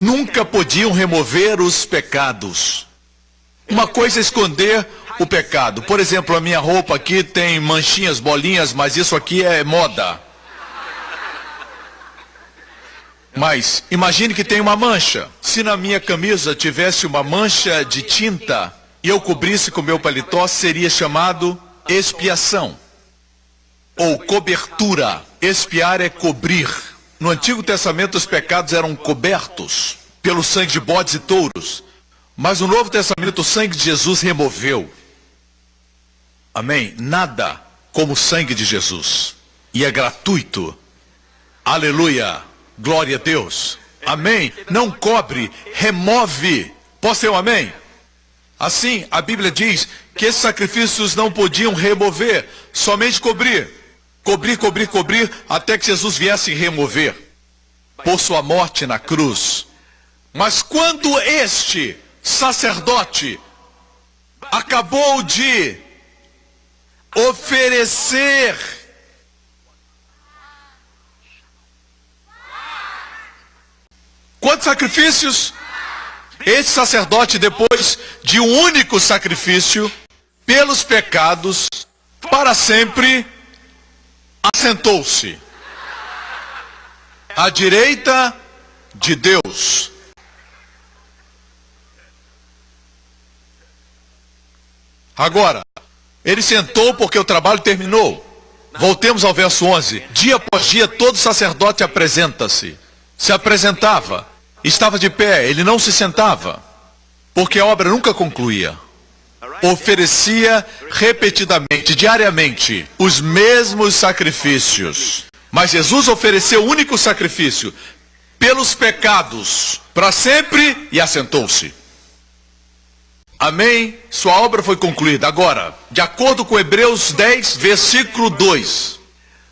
nunca podiam remover os pecados. Uma coisa é esconder o pecado. Por exemplo, a minha roupa aqui tem manchinhas, bolinhas, mas isso aqui é moda. Mas imagine que tem uma mancha. Se na minha camisa tivesse uma mancha de tinta e eu cobrisse com meu paletó, seria chamado expiação ou cobertura. Expiar é cobrir. No Antigo Testamento os pecados eram cobertos pelo sangue de bodes e touros. Mas no Novo Testamento o sangue de Jesus removeu. Amém? Nada como o sangue de Jesus. E é gratuito. Aleluia. Glória a Deus. Amém? Não cobre, remove. Posso ter um amém? Assim, a Bíblia diz que esses sacrifícios não podiam remover, somente cobrir. Cobrir, cobrir, cobrir, até que Jesus viesse remover. Por sua morte na cruz. Mas quando este sacerdote acabou de oferecer quantos sacrifícios? Esse sacerdote, depois de um único sacrifício pelos pecados, para sempre assentou-se à direita de Deus. Agora, ele sentou porque o trabalho terminou. Voltemos ao verso 11. Dia após dia, todo sacerdote apresenta-se. Se apresentava, estava de pé, ele não se sentava, porque a obra nunca concluía. Oferecia repetidamente, diariamente, os mesmos sacrifícios. Mas Jesus ofereceu o único sacrifício pelos pecados, para sempre, e assentou-se. Amém? Sua obra foi concluída. Agora, de acordo com Hebreus 10, versículo 2,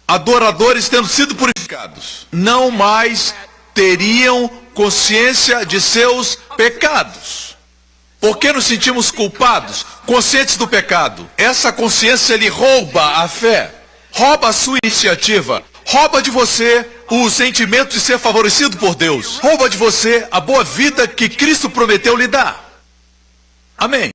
adoradores tendo sido purificados, não mais teriam consciência de seus pecados. Porque nos sentimos culpados, conscientes do pecado. Essa consciência lhe rouba a fé, rouba a sua iniciativa, rouba de você o sentimento de ser favorecido por Deus, rouba de você a boa vida que Cristo prometeu lhe dar. Amém?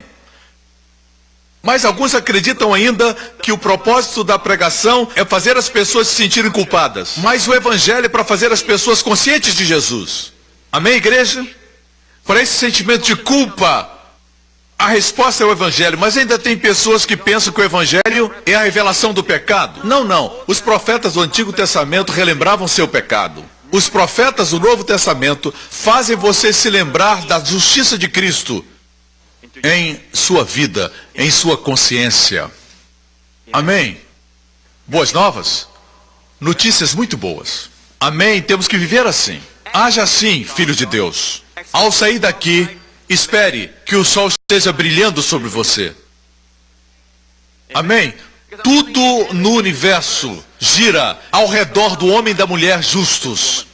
Mas alguns acreditam ainda que o propósito da pregação é fazer as pessoas se sentirem culpadas. Mas o evangelho é para fazer as pessoas conscientes de Jesus. Amém, igreja? Para esse sentimento de culpa, a resposta é o evangelho. Mas ainda tem pessoas que pensam que o evangelho é a revelação do pecado. Não, não. Os profetas do Antigo Testamento relembravam seu pecado. Os profetas do Novo Testamento fazem você se lembrar da justiça de Cristo em sua vida, em sua consciência. Amém? Boas novas? Notícias muito boas. Amém? Temos que viver assim. Haja assim, filho de Deus. Ao sair daqui, espere que o sol esteja brilhando sobre você. Amém? Tudo no universo gira ao redor do homem e da mulher justos.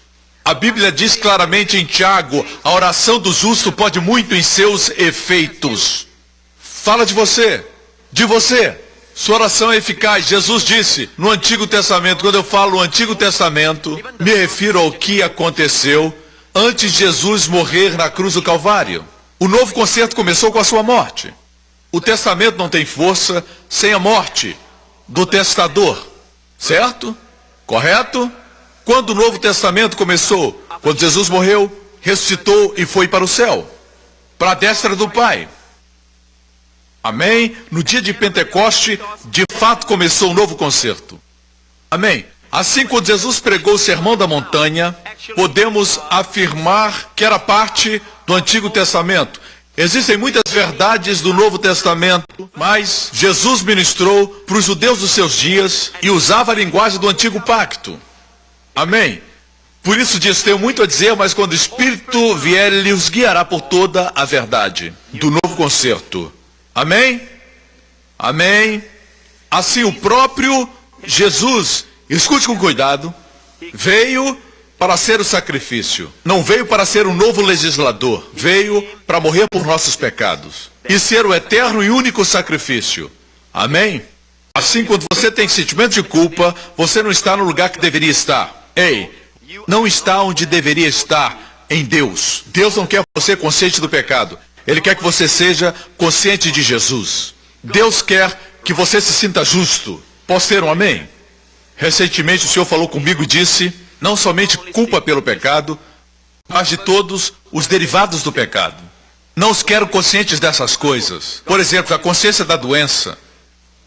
A Bíblia diz claramente em Tiago, a oração do justo pode muito em seus efeitos. Fala de você, de você. Sua oração é eficaz. Jesus disse no Antigo Testamento, quando eu falo Antigo Testamento, me refiro ao que aconteceu antes de Jesus morrer na cruz do Calvário. O novo concerto começou com a sua morte. O testamento não tem força sem a morte do testador. Certo? Correto? Quando o Novo Testamento começou? Quando Jesus morreu, ressuscitou e foi para o céu, para a destra do Pai. Amém? No dia de Pentecoste, de fato começou um novo concerto. Amém? Assim, quando Jesus pregou o Sermão da Montanha, podemos afirmar que era parte do Antigo Testamento. Existem muitas verdades do Novo Testamento, mas Jesus ministrou para os judeus dos seus dias e usava a linguagem do Antigo Pacto. Amém? Por isso diz, tenho muito a dizer, mas quando o Espírito vier, ele os guiará por toda a verdade do novo concerto. Amém? Amém? Assim o próprio Jesus, escute com cuidado, veio para ser o sacrifício. Não veio para ser um novo legislador. Veio para morrer por nossos pecados. E ser o eterno e único sacrifício. Amém? Assim, quando você tem sentimento de culpa, você não está no lugar que deveria estar. Ei, não está onde deveria estar, em Deus. Deus não quer você consciente do pecado. Ele quer que você seja consciente de Jesus. Deus quer que você se sinta justo. Posso ter um amém? Recentemente o Senhor falou comigo e disse, não somente culpa pelo pecado, mas de todos os derivados do pecado. Não os quero conscientes dessas coisas. Por exemplo, a consciência da doença.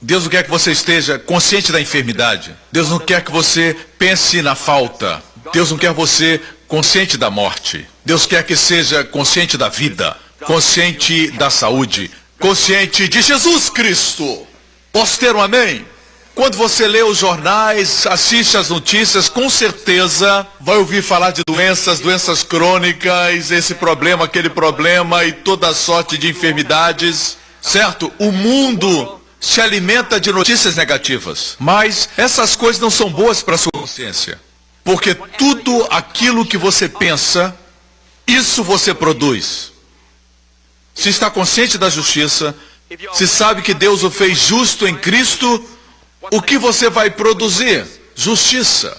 Deus não quer que você esteja consciente da enfermidade. Deus não quer que você pense na falta. Deus não quer você consciente da morte. Deus quer que seja consciente da vida, consciente da saúde, consciente de Jesus Cristo. Posso ter um amém? Quando você lê os jornais, assiste às notícias, com certeza vai ouvir falar de doenças crônicas, esse problema, aquele problema e toda sorte de enfermidades, certo? O mundo se alimenta de notícias negativas, mas essas coisas não são boas para a sua consciência, porque tudo aquilo que você pensa, isso você produz. Se está consciente da justiça, se sabe que Deus o fez justo em Cristo, o que você vai produzir? Justiça.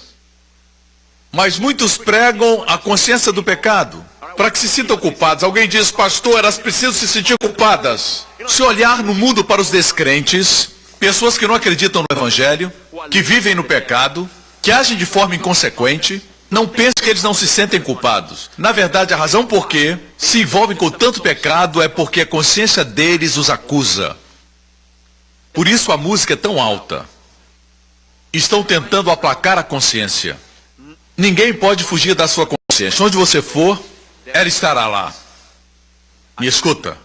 Mas muitos pregam a consciência do pecado, para que se sintam culpados. Alguém diz, pastor, elas precisam se sentir culpadas. Se olhar no mundo para os descrentes, pessoas que não acreditam no Evangelho, que vivem no pecado, que agem de forma inconsequente, não pense que eles não se sentem culpados. Na verdade, a razão por que se envolvem com tanto pecado é porque a consciência deles os acusa. Por isso a música é tão alta. Estão tentando aplacar a consciência. Ninguém pode fugir da sua consciência. Onde você for, ela estará lá. Me escuta.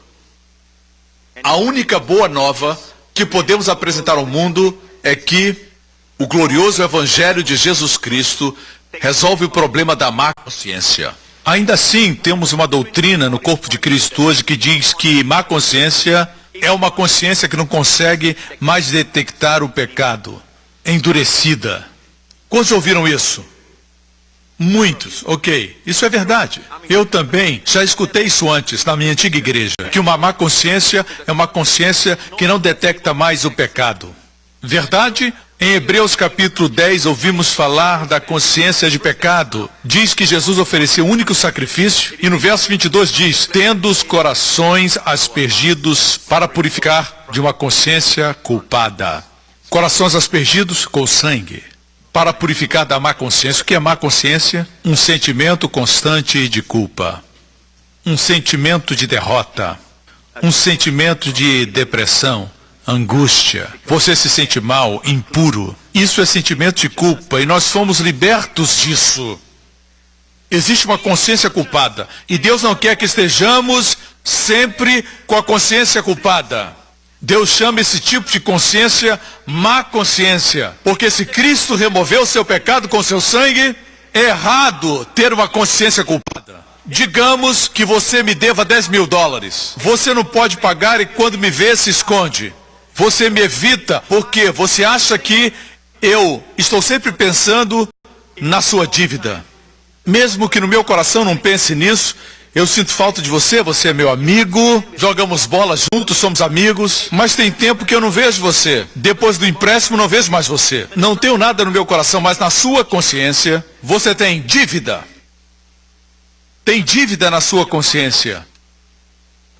A única boa nova que podemos apresentar ao mundo é que o glorioso Evangelho de Jesus Cristo resolve o problema da má consciência. Ainda assim, temos uma doutrina no corpo de Cristo hoje que diz que má consciência é uma consciência que não consegue mais detectar o pecado. Endurecida. Quantos já ouviram isso? Muitos, ok. Isso é verdade. Eu também já escutei isso antes na minha antiga igreja. Que uma má consciência é uma consciência que não detecta mais o pecado. Verdade? Em Hebreus capítulo 10 ouvimos falar da consciência de pecado. Diz que Jesus ofereceu o único sacrifício. E no verso 22 diz, tendo os corações aspergidos para purificar de uma consciência culpada. Corações aspergidos com sangue, para purificar da má consciência. O que é má consciência? Um sentimento constante de culpa, um sentimento de derrota, um sentimento de depressão, angústia. Você se sente mal, impuro. Isso é sentimento de culpa e nós fomos libertos disso. Existe uma consciência culpada e Deus não quer que estejamos sempre com a consciência culpada. Deus chama esse tipo de consciência má consciência. Porque se Cristo removeu o seu pecado com seu sangue, é errado ter uma consciência culpada. Digamos que você me deva $10.000. Você não pode pagar e quando me vê se esconde. Você me evita porque você acha que eu estou sempre pensando na sua dívida. Mesmo que no meu coração não pense nisso, eu sinto falta de você, você é meu amigo, jogamos bola juntos, somos amigos, mas tem tempo que eu não vejo você. Depois do empréstimo não vejo mais você. Não tenho nada no meu coração, mas na sua consciência, você tem dívida. Tem dívida na sua consciência.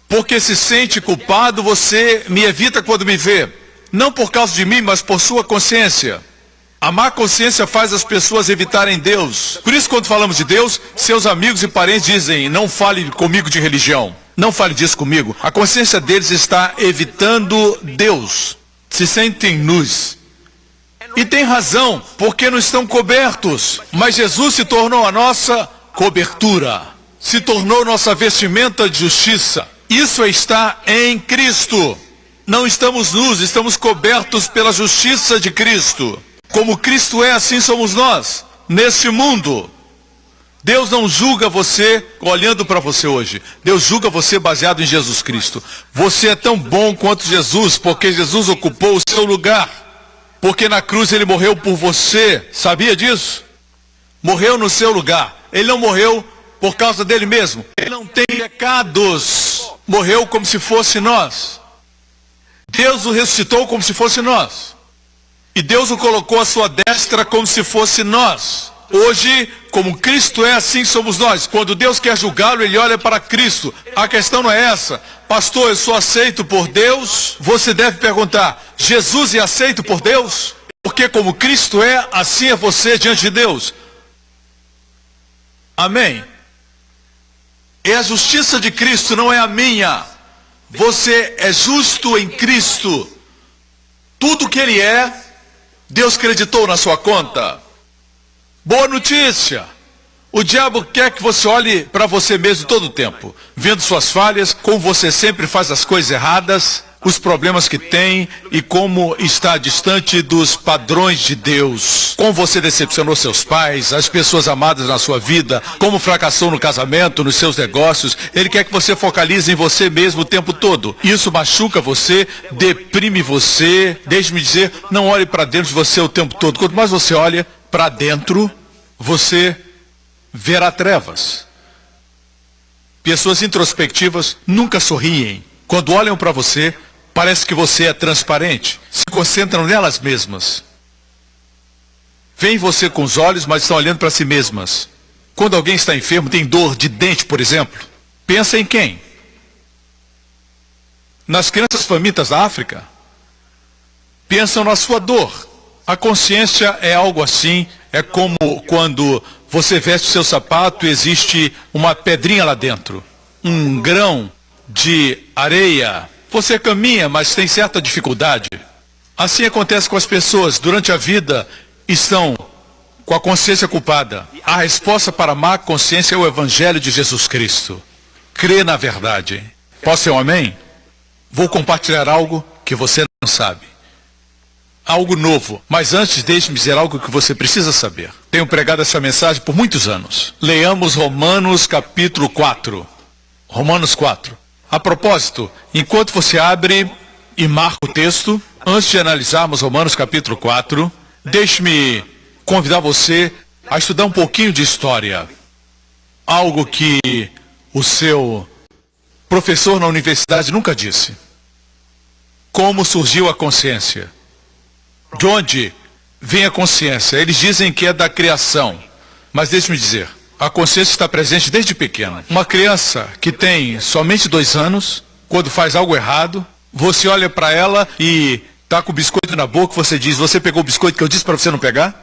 Porque se sente culpado, você me evita quando me vê. Não por causa de mim, mas por sua consciência. A má consciência faz as pessoas evitarem Deus. Por isso, quando falamos de Deus, seus amigos e parentes dizem, não fale comigo de religião. Não fale disso comigo. A consciência deles está evitando Deus. Se sentem nus. E tem razão, porque não estão cobertos. Mas Jesus se tornou a nossa cobertura. Se tornou nossa vestimenta de justiça. Isso está em Cristo. Não estamos nus, estamos cobertos pela justiça de Cristo. Como Cristo é, assim somos nós, neste mundo. Deus não julga você olhando para você hoje. Deus julga você baseado em Jesus Cristo. Você é tão bom quanto Jesus, porque Jesus ocupou o seu lugar. Porque na cruz ele morreu por você. Sabia disso? Morreu no seu lugar. Ele não morreu por causa dele mesmo. Ele não tem pecados. Morreu como se fosse nós. Deus o ressuscitou como se fosse nós. E Deus o colocou à sua destra como se fosse nós. Hoje, como Cristo é, assim somos nós. Quando Deus quer julgá-lo, ele olha para Cristo. A questão não é essa. Pastor, eu sou aceito por Deus? Você deve perguntar, Jesus é aceito por Deus? Porque como Cristo é, assim é você diante de Deus. Amém? É a justiça de Cristo, não é a minha. Você é justo em Cristo. Tudo que Ele é, Deus creditou na sua conta. Boa notícia. O diabo quer que você olhe para você mesmo todo o tempo, vendo suas falhas, como você sempre faz as coisas erradas, os problemas que tem e como está distante dos padrões de Deus. Como você decepcionou seus pais, as pessoas amadas na sua vida, como fracassou no casamento, nos seus negócios. Ele quer que você focalize em você mesmo o tempo todo. Isso machuca você, deprime você. Deixe-me dizer, não olhe para dentro de você o tempo todo. Quanto mais você olha para dentro, você verá trevas. Pessoas introspectivas nunca sorriem. Quando olham para você, parece que você é transparente. Se concentram nelas mesmas. Veem você com os olhos, mas estão olhando para si mesmas. Quando alguém está enfermo, tem dor de dente, por exemplo, pensa em quem? Nas crianças famintas da África? Pensam na sua dor. A consciência é algo assim, é como quando você veste o seu sapato e existe uma pedrinha lá dentro. Um grão de areia. Você caminha, mas tem certa dificuldade. Assim acontece com as pessoas. Durante a vida, estão com a consciência culpada. A resposta para a má consciência é o Evangelho de Jesus Cristo. Crê na verdade. Posso ser um amém? Vou compartilhar algo que você não sabe. Algo novo. Mas antes, deixe-me dizer algo que você precisa saber. Tenho pregado essa mensagem por muitos anos. Leamos Romanos capítulo 4. Romanos 4. A propósito, enquanto você abre e marca o texto, antes de analisarmos Romanos capítulo 4, deixe-me convidar você a estudar um pouquinho de história. Algo que o seu professor na universidade nunca disse. Como surgiu a consciência? De onde vem a consciência? Eles dizem que é da criação. Mas deixe-me dizer, a consciência está presente desde pequeno. Uma criança que tem somente 2 anos, quando faz algo errado, você olha para ela e está com o biscoito na boca, você diz, você pegou o biscoito que eu disse para você não pegar?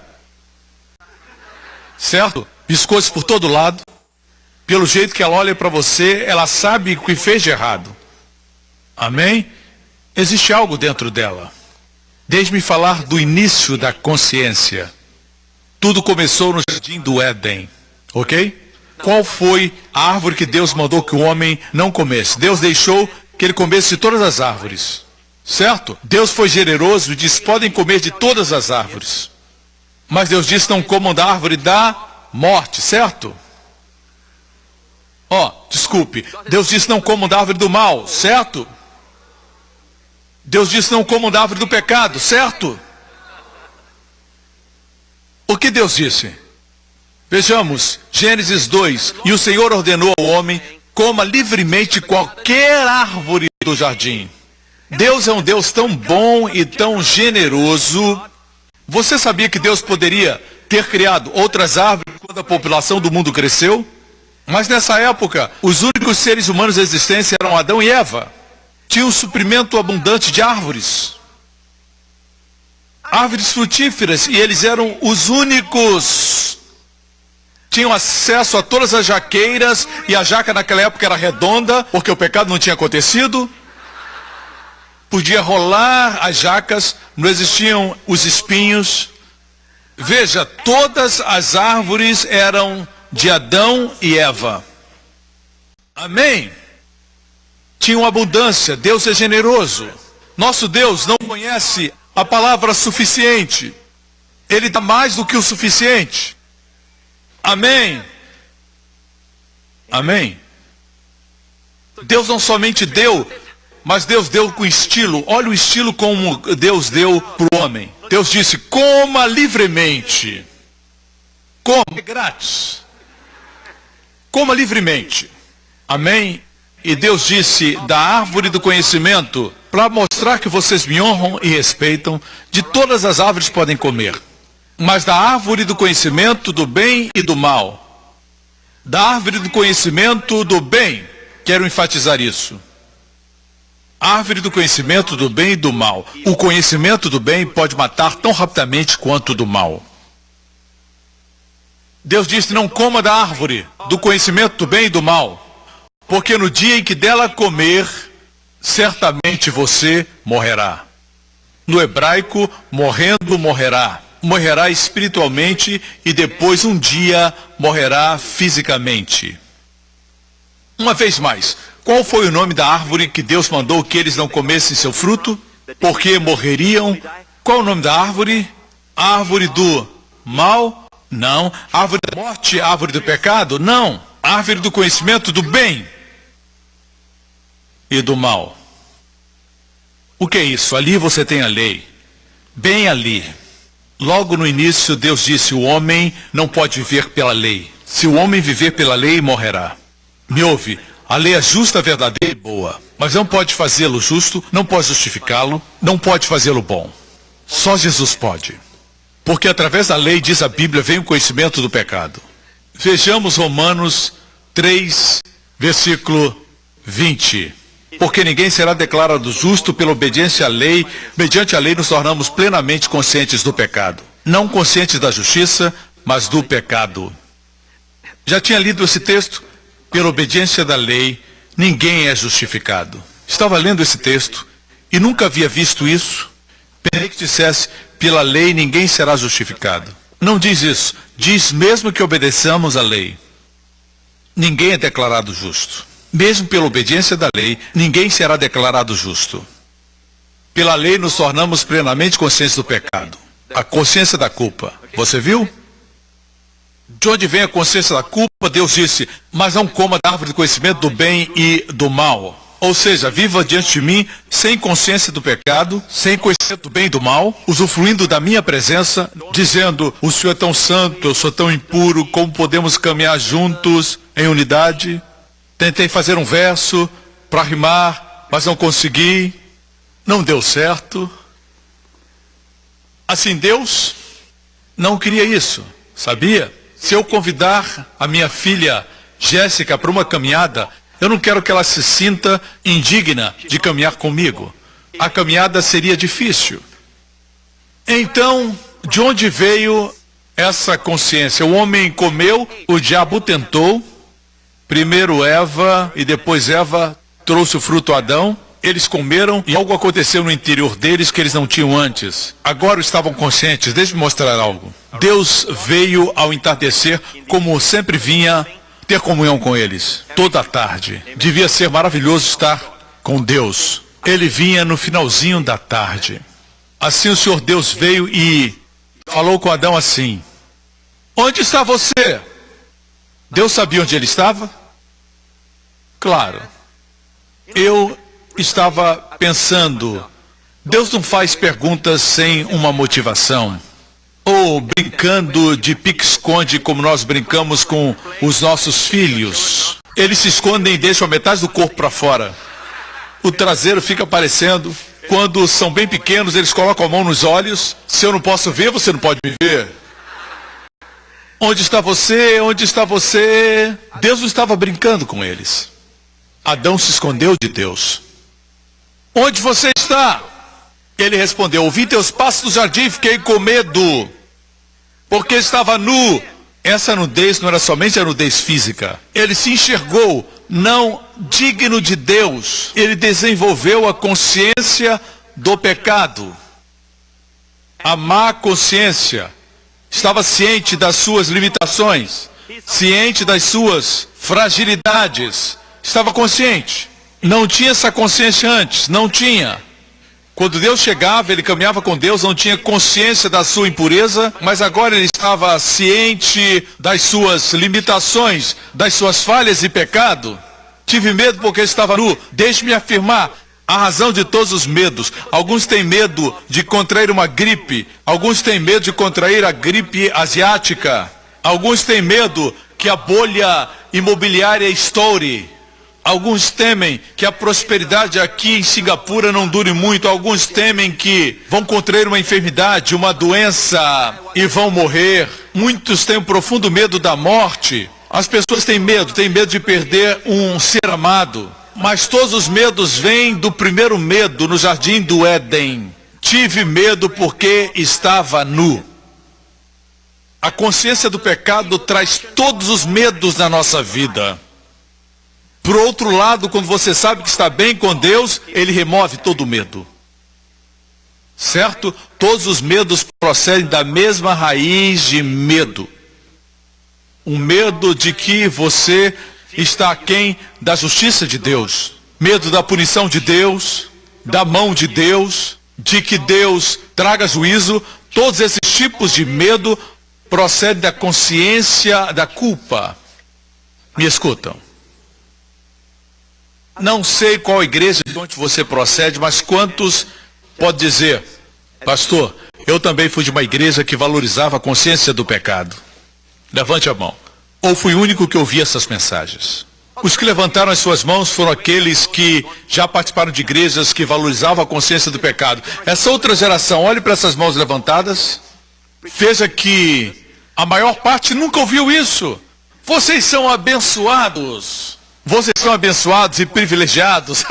Certo? Biscoitos por todo lado. Pelo jeito que ela olha para você, ela sabe o que fez de errado. Amém? Existe algo dentro dela. Deixe-me falar do início da consciência. Tudo começou no jardim do Éden, ok? Qual foi a árvore que Deus mandou que o homem não comesse? Deus deixou que ele comesse de todas as árvores, certo? Deus foi generoso e disse, podem comer de todas as árvores. Mas Deus disse, não comam da árvore da morte, certo? Desculpe, Deus disse, não comam da árvore do mal, certo? Deus disse, não comam da árvore do pecado, certo? O que Deus disse? Vejamos, Gênesis 2. E o Senhor ordenou ao homem, coma livremente qualquer árvore do jardim. Deus é um Deus tão bom e tão generoso. Você sabia que Deus poderia ter criado outras árvores quando a população do mundo cresceu? Mas nessa época, os únicos seres humanos em existência eram Adão e Eva. Tinha um suprimento abundante de árvores. Árvores frutíferas, e eles eram os únicos. Tinham acesso a todas as jaqueiras, e a jaca naquela época era redonda, porque o pecado não tinha acontecido. Podia rolar as jacas, não existiam os espinhos. Veja, todas as árvores eram de Adão e Eva. Amém? Tinham abundância, Deus é generoso. Nosso Deus não conhece a palavra suficiente. Ele dá mais do que o suficiente. Amém? Amém? Deus não somente deu, mas Deus deu com estilo. Olha o estilo como Deus deu para o homem. Deus disse, coma livremente. Coma, é grátis. Coma livremente. Amém? E Deus disse, da árvore do conhecimento, para mostrar que vocês me honram e respeitam, de todas as árvores podem comer. Mas da árvore do conhecimento do bem e do mal. Da árvore do conhecimento do bem. Quero enfatizar isso. Árvore do conhecimento do bem e do mal. O conhecimento do bem pode matar tão rapidamente quanto o do mal. Deus disse, não coma da árvore do conhecimento do bem e do mal, porque no dia em que dela comer, certamente você morrerá. No hebraico, morrendo, morrerá. Morrerá espiritualmente e depois um dia morrerá fisicamente. Uma vez mais, qual foi o nome da árvore que Deus mandou que eles não comessem seu fruto? Porque morreriam. Qual o nome da árvore? Árvore do mal? Não. Árvore da morte? Árvore do pecado? Não. Árvore do conhecimento do bem e do mal. O que é isso? Ali você tem a lei. Bem ali. Logo no início, Deus disse, o homem não pode viver pela lei. Se o homem viver pela lei, morrerá. Me ouve, a lei é justa, verdadeira e boa. Mas não pode fazê-lo justo, não pode justificá-lo, não pode fazê-lo bom. Só Jesus pode. Porque através da lei, diz a Bíblia, vem o conhecimento do pecado. Vejamos Romanos 3, versículo 20. Porque ninguém será declarado justo pela obediência à lei. Mediante a lei nos tornamos plenamente conscientes do pecado. Não conscientes da justiça, mas do pecado. Já tinha lido esse texto? Pela obediência da lei, ninguém é justificado. Estava lendo esse texto e nunca havia visto isso. Pensei que dissesse, pela lei ninguém será justificado. Não diz isso. Diz mesmo que obedeçamos à lei. Ninguém é declarado justo. Mesmo pela obediência da lei, ninguém será declarado justo. Pela lei nos tornamos plenamente conscientes do pecado. A consciência da culpa. Você viu? De onde vem a consciência da culpa? Deus disse, mas não coma da árvore do conhecimento do bem e do mal. Ou seja, viva diante de mim sem consciência do pecado, sem conhecimento do bem e do mal, usufruindo da minha presença, dizendo, o Senhor é tão santo, eu sou tão impuro, como podemos caminhar juntos em unidade? Tentei fazer um verso para rimar, mas não consegui, não deu certo. Assim, Deus não queria isso, sabia? Se eu convidar a minha filha Jéssica para uma caminhada, eu não quero que ela se sinta indigna de caminhar comigo. A caminhada seria difícil. Então, de onde veio essa consciência? O homem comeu, o diabo tentou. Primeiro Eva e depois Eva trouxe o fruto a Adão. Eles comeram e algo aconteceu no interior deles que eles não tinham antes. Agora estavam conscientes. Deixe-me mostrar algo. Deus veio ao entardecer, como sempre vinha, ter comunhão com eles. Toda a tarde. Devia ser maravilhoso estar com Deus. Ele vinha no finalzinho da tarde. Assim o Senhor Deus veio e falou com Adão assim. Onde está você? Deus sabia onde ele estava? Claro. Eu estava pensando, Deus não faz perguntas sem uma motivação. Ou brincando de pique-esconde como nós brincamos com os nossos filhos. Eles se escondem e deixam a metade do corpo para fora. O traseiro fica aparecendo. Quando são bem pequenos, eles colocam a mão nos olhos. Se eu não posso ver, você não pode me ver. Onde está você? Onde está você? Deus não estava brincando com eles. Adão se escondeu de Deus. Onde você está? Ele respondeu, ouvi teus passos no jardim e fiquei com medo, porque estava nu. Essa nudez não era somente a nudez física. Ele se enxergou não digno de Deus. Ele desenvolveu a consciência do pecado. A má consciência. Estava ciente das suas limitações, ciente das suas fragilidades. Estava consciente. Não tinha essa consciência antes, não tinha. Quando Deus chegava, ele caminhava com Deus, não tinha consciência da sua impureza, mas agora ele estava ciente das suas limitações, das suas falhas e pecado. Tive medo porque estava nu. Deixe-me afirmar a razão de todos os medos. Alguns têm medo de contrair uma gripe, alguns têm medo de contrair a gripe asiática, alguns têm medo que a bolha imobiliária estoure. Alguns temem que a prosperidade aqui em Singapura não dure muito. Alguns temem que vão contrair uma enfermidade, uma doença e vão morrer. Muitos têm um profundo medo da morte. As pessoas têm medo de perder um ser amado. Mas todos os medos vêm do primeiro medo no jardim do Éden. Tive medo porque estava nu. A consciência do pecado traz todos os medos na nossa vida. Por outro lado, quando você sabe que está bem com Deus, Ele remove todo o medo. Certo? Todos os medos procedem da mesma raiz de medo. Um medo de que você está aquém da justiça de Deus. Medo da punição de Deus, da mão de Deus, de que Deus traga juízo. Todos esses tipos de medo procedem da consciência da culpa. Me escutam. Não sei qual igreja de onde você procede, mas quantos pode dizer, pastor, eu também fui de uma igreja que valorizava a consciência do pecado. Levante a mão. Ou fui o único que ouvi essas mensagens? Os que levantaram as suas mãos foram aqueles que já participaram de igrejas que valorizavam a consciência do pecado. Essa outra geração, olhe para essas mãos levantadas. Veja que a maior parte nunca ouviu isso. Vocês são abençoados. Vocês são abençoados e privilegiados.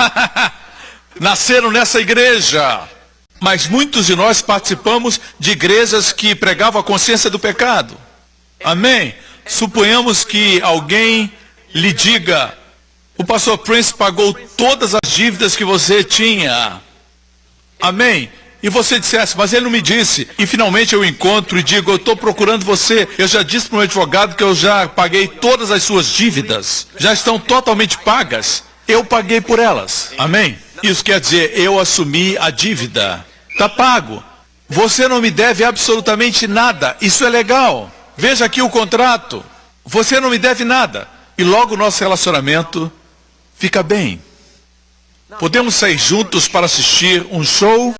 Nasceram nessa igreja. Mas muitos de nós participamos de igrejas que pregavam a consciência do pecado. Amém? Suponhamos que alguém lhe diga, o pastor Prince pagou todas as dívidas que você tinha. Amém? E você dissesse, mas ele não me disse. E finalmente eu encontro e digo, eu estou procurando você. Eu já disse para o meu advogado que eu já paguei todas as suas dívidas. Já estão totalmente pagas. Eu paguei por elas. Amém? Isso quer dizer, eu assumi a dívida. Está pago. Você não me deve absolutamente nada. Isso é legal. Veja aqui o contrato. Você não me deve nada. E logo o nosso relacionamento fica bem. Podemos sair juntos para assistir um show.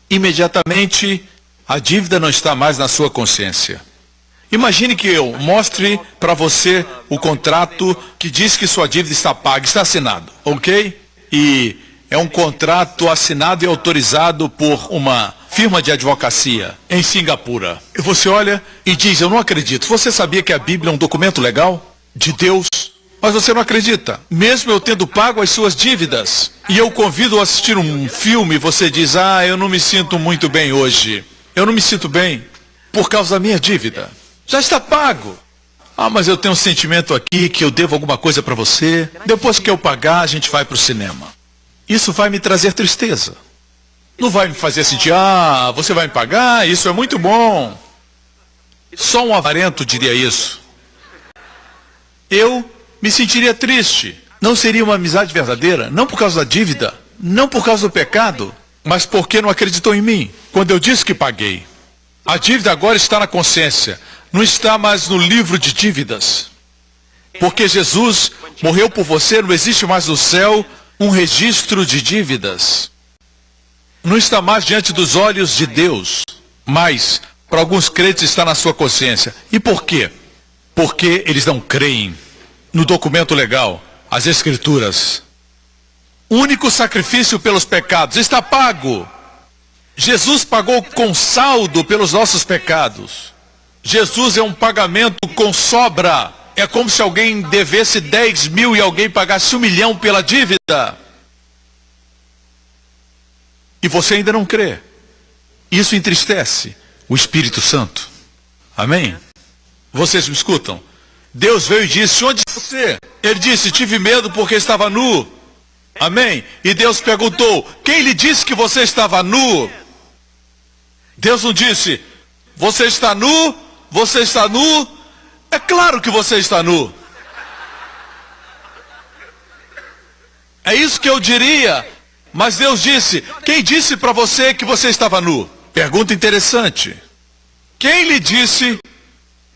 Imediatamente, a dívida não está mais na sua consciência. Imagine que eu mostre para você o contrato que diz que sua dívida está paga, está assinado, ok? E é um contrato assinado e autorizado por uma firma de advocacia em Singapura. E você olha e diz, eu não acredito. Você sabia que a Bíblia é um documento legal de Deus? Mas você não acredita. Mesmo eu tendo pago as suas dívidas, e eu convido a assistir um filme, você diz, eu não me sinto muito bem hoje. Eu não me sinto bem por causa da minha dívida. Já está pago. Mas eu tenho um sentimento aqui que eu devo alguma coisa para você. Depois que eu pagar, a gente vai para o cinema. Isso vai me trazer tristeza. Não vai me fazer sentir, você vai me pagar, isso é muito bom. Só um avarento diria isso. Eu me sentiria triste. Não seria uma amizade verdadeira, não por causa da dívida, não por causa do pecado, mas porque não acreditou em mim, quando eu disse que paguei. A dívida agora está na consciência, não está mais no livro de dívidas. Porque Jesus morreu por você, não existe mais no céu um registro de dívidas. Não está mais diante dos olhos de Deus, mas para alguns crentes está na sua consciência. E por quê? Porque eles não creem no documento legal, as Escrituras. O único sacrifício pelos pecados está pago. Jesus pagou com saldo pelos nossos pecados. Jesus é um pagamento com sobra. É como se alguém devesse 10 mil e alguém pagasse 1 milhão pela dívida. E você ainda não crê. Isso entristece o Espírito Santo. Amém? Vocês me escutam? Deus veio e disse, onde está você? Ele disse, tive medo porque estava nu. Amém? E Deus perguntou, quem lhe disse que você estava nu? Deus não disse, você está nu? Você está nu? É claro que você está nu. É isso que eu diria. Mas Deus disse, quem disse para você que você estava nu? Pergunta interessante. Quem lhe disse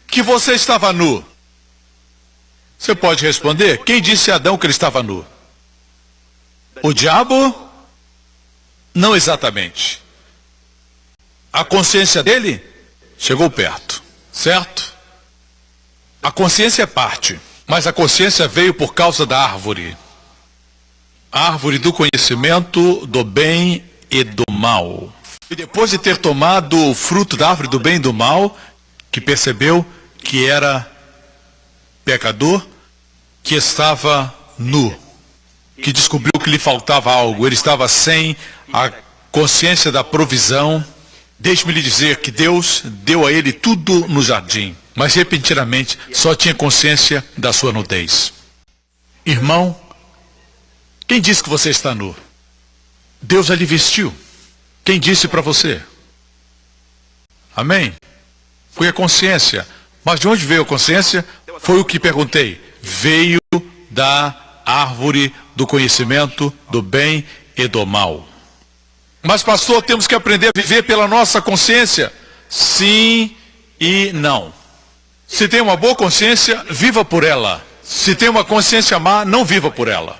que você estava nu? Você pode responder, quem disse a Adão que ele estava nu? O diabo? Não exatamente. A consciência dele chegou perto, certo? A consciência é parte, Mas a consciência veio por causa da árvore. A árvore do conhecimento do bem e do mal. E depois de ter tomado o fruto da árvore do bem e do mal, que percebeu que era pecador, que estava nu, que descobriu que lhe faltava algo, ele estava sem a consciência da provisão. Deixe-me lhe dizer que Deus deu a ele tudo no jardim, mas repentinamente só tinha consciência da sua nudez. Irmão, quem disse que você está nu? Deus já lhe vestiu. Quem disse para você? Amém? Foi a consciência. Mas de onde veio a consciência? Foi o que perguntei. Veio da árvore do conhecimento do bem e do mal. Mas pastor, temos que aprender a viver pela nossa consciência? Sim e não. Se tem uma boa consciência, viva por ela. Se tem uma consciência má, não viva por ela.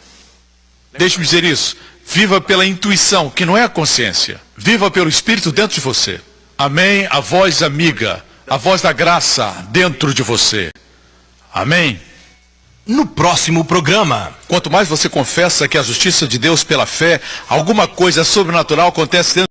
Deixe-me dizer isso. Viva pela intuição, que não é a consciência. Viva pelo Espírito dentro de você. Amém? A voz amiga, a voz da graça dentro de você. Amém? No próximo programa. Quanto mais você confessa que a justiça de Deus pela fé, alguma coisa sobrenatural acontece dentro